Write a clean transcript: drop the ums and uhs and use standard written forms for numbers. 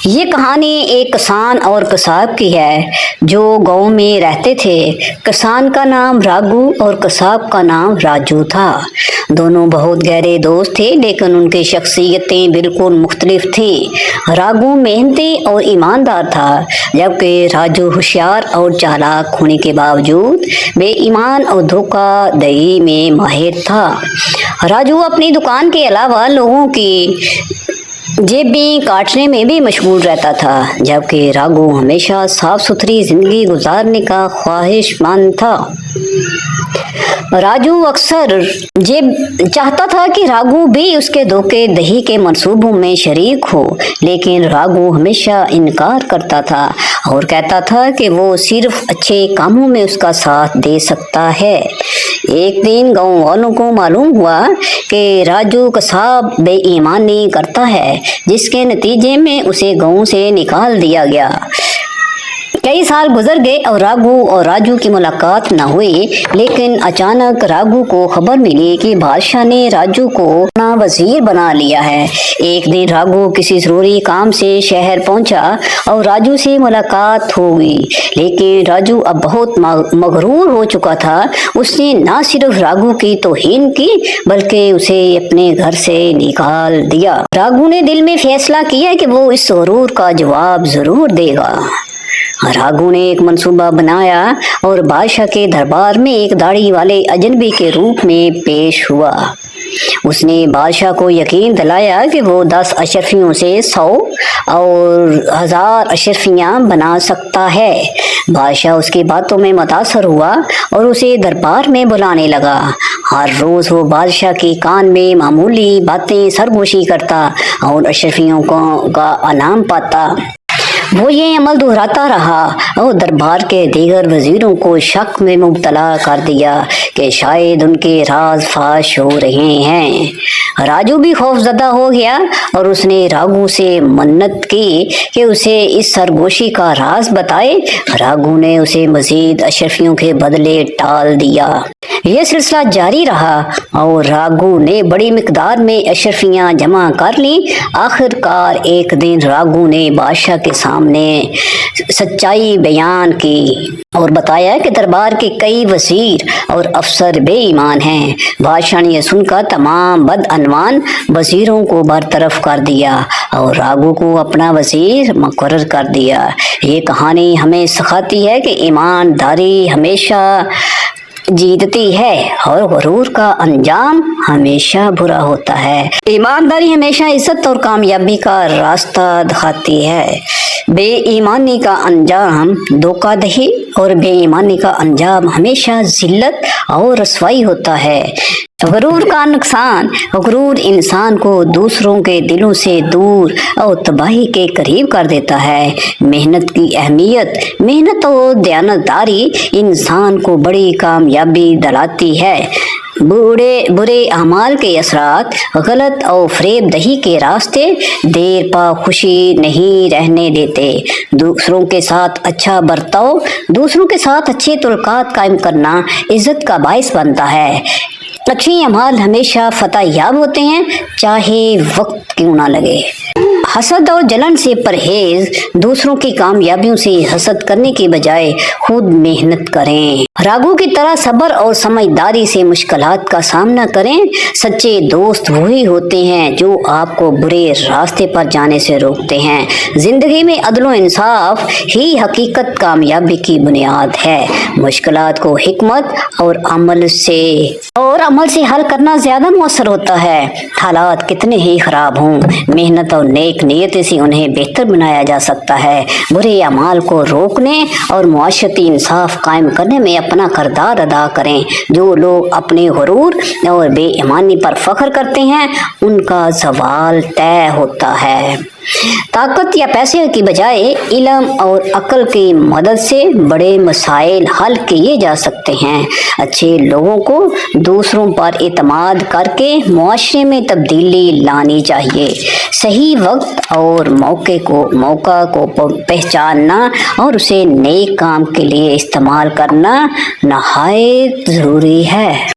یہ کہانی ایک کسان اور کساب کی ہے جو گاؤں میں رہتے تھے۔ کسان کا نام راگو اور کساب کا نام راجو تھا۔ دونوں بہت گہرے دوست تھے لیکن ان کی شخصیتیں بالکل مختلف تھیں۔ راگو محنتی اور ایماندار تھا جبکہ راجو ہوشیار اور چالاک ہونے کے باوجود بے ایمان اور دھوکہ دہی میں ماہر تھا۔ راجو اپنی دکان کے علاوہ لوگوں کی جیبیں کاٹنے میں بھی مشغول رہتا تھا جبکہ راگو ہمیشہ صاف ستھری زندگی گزارنے کا خواہش مند تھا۔ راجو اکثر چاہتا تھا کہ راگو بھی اس کے دھوکے دہی کے منصوبوں میں شریک ہو لیکن راگو ہمیشہ انکار کرتا تھا اور کہتا تھا کہ وہ صرف اچھے کاموں میں اس کا ساتھ دے سکتا ہے۔ ایک دن گاؤں والوں کو معلوم ہوا کہ راجو کساب بے ایمانی کرتا ہے جس کے نتیجے میں اسے گاؤں سے نکال دیا گیا۔ کئی سال گزر گئے اور راگو اور راجو کی ملاقات نہ ہوئی لیکن اچانک راگو کو خبر ملی کہ بادشاہ نے راجو کو اپنا وزیر بنا لیا ہے۔ ایک دن راگو کسی ضروری کام سے شہر پہنچا اور راجو سے ملاقات ہو گئی لیکن راجو اب بہت مغرور ہو چکا تھا۔ اس نے نہ صرف راگو کی توہین کی بلکہ اسے اپنے گھر سے نکال دیا۔ راگو نے دل میں فیصلہ کیا کہ وہ اس غرور کا جواب ضرور دے گا۔ راگو نے ایک منصوبہ بنایا اور بادشاہ کے دربار میں ایک داڑھی والے اجنبی کے روپ میں پیش ہوا۔ اس نے بادشاہ کو یقین دلایا کہ وہ 10 اشرفیوں سے 100 اور 1000 اشرفیاں بنا سکتا ہے۔ بادشاہ اس کی باتوں میں متاثر ہوا اور اسے دربار میں بلانے لگا۔ ہر روز وہ بادشاہ کے کان میں معمولی باتیں سرگوشی کرتا اور اشرفیوں کا انعام پاتا۔ وہ یہ عمل دہراتا رہا اور دربار کے دیگر وزیروں کو شک میں مبتلا کر دیا کہ شاید ان کے راز فاش ہو رہے ہیں۔ راجو بھی خوف زدہ ہو گیا اور اس نے راگو سے منت کی کہ اسے اس سرگوشی کا راز بتائے۔ راگو نے اسے مزید اشرفیوں کے بدلے ٹال دیا۔ یہ سلسلہ جاری رہا اور راگو نے بڑی مقدار میں اشرفیاں جمع کر لیں۔ آخر کار ایک دن راگو نے بادشاہ کے سامنے سچائی بیان کی اور بتایا کہ دربار کے کئی وزیر اور افسر بے ایمان ہیں۔ بادشاہ نے یہ سن کر تمام بدعنوان وزیروں کو برطرف کر دیا اور راگو کو اپنا وزیر مقرر کر دیا۔ یہ کہانی ہمیں سکھاتی ہے کہ ایمانداری ہمیشہ جیتتی ہے اور غرور کا انجام ہمیشہ برا ہوتا ہے۔ ایمانداری ہمیشہ عزت اور کامیابی کا راستہ دکھاتی ہے۔ بے ایمانی کا انجام دھوکہ دہی اور بے ایمانی کا انجام ہمیشہ ذلت اور رسوائی ہوتا ہے۔ غرور کا نقصان: غرور انسان کو دوسروں کے دلوں سے دور اور تباہی کے قریب کر دیتا ہے۔ محنت کی اہمیت: محنت اور دیانتداری انسان کو بڑی کامیابی دلاتی ہے۔ برے اعمال کے اثرات: غلط اور فریب دہی کے راستے دیر پا خوشی نہیں رہنے دیتے۔ دوسروں کے ساتھ اچھا برتاؤ: دوسروں کے ساتھ اچھے تعلقات قائم کرنا عزت کا باعث بنتا ہے۔ اچھے اعمال ہمیشہ فتح یاب ہوتے ہیں چاہے وقت کیوں نہ لگے۔ حسد اور جلن سے پرہیز: دوسروں کی کامیابیوں سے حسد کرنے کے بجائے خود محنت کریں۔ راگو کی طرح صبر اور سمجھداری سے مشکلات کا سامنا کریں۔ سچے دوست وہی ہوتے ہیں جو آپ کو برے راستے پر جانے سے روکتے ہیں۔ زندگی میں عدل و انصاف ہی حقیقت کامیابی کی بنیاد ہے۔ مشکلات کو حکمت اور عمل سے حل کرنا زیادہ مؤثر ہوتا ہے۔ حالات کتنے ہی خراب ہوں، محنت اور نیک نیتی سے انہیں بہتر بنایا جا سکتا ہے۔ برے اعمال کو روکنے اور معاشرتی انصاف قائم کرنے میں اپنا کردار ادا کریں۔ جو لوگ اپنے غرور اور بے ایمانی پر فخر کرتے ہیں ان کا زوال طے ہوتا ہے۔ طاقت یا پیسے کی بجائے علم اور عقل کی مدد سے بڑے مسائل حل کیے جا سکتے ہیں۔ اچھے لوگوں کو دوسروں پر اعتماد کر کے معاشرے میں تبدیلی لانی چاہیے۔ صحیح وقت اور موقع کو پہچاننا اور اسے نیک کام کے لیے استعمال کرنا نہایت ضروری ہے۔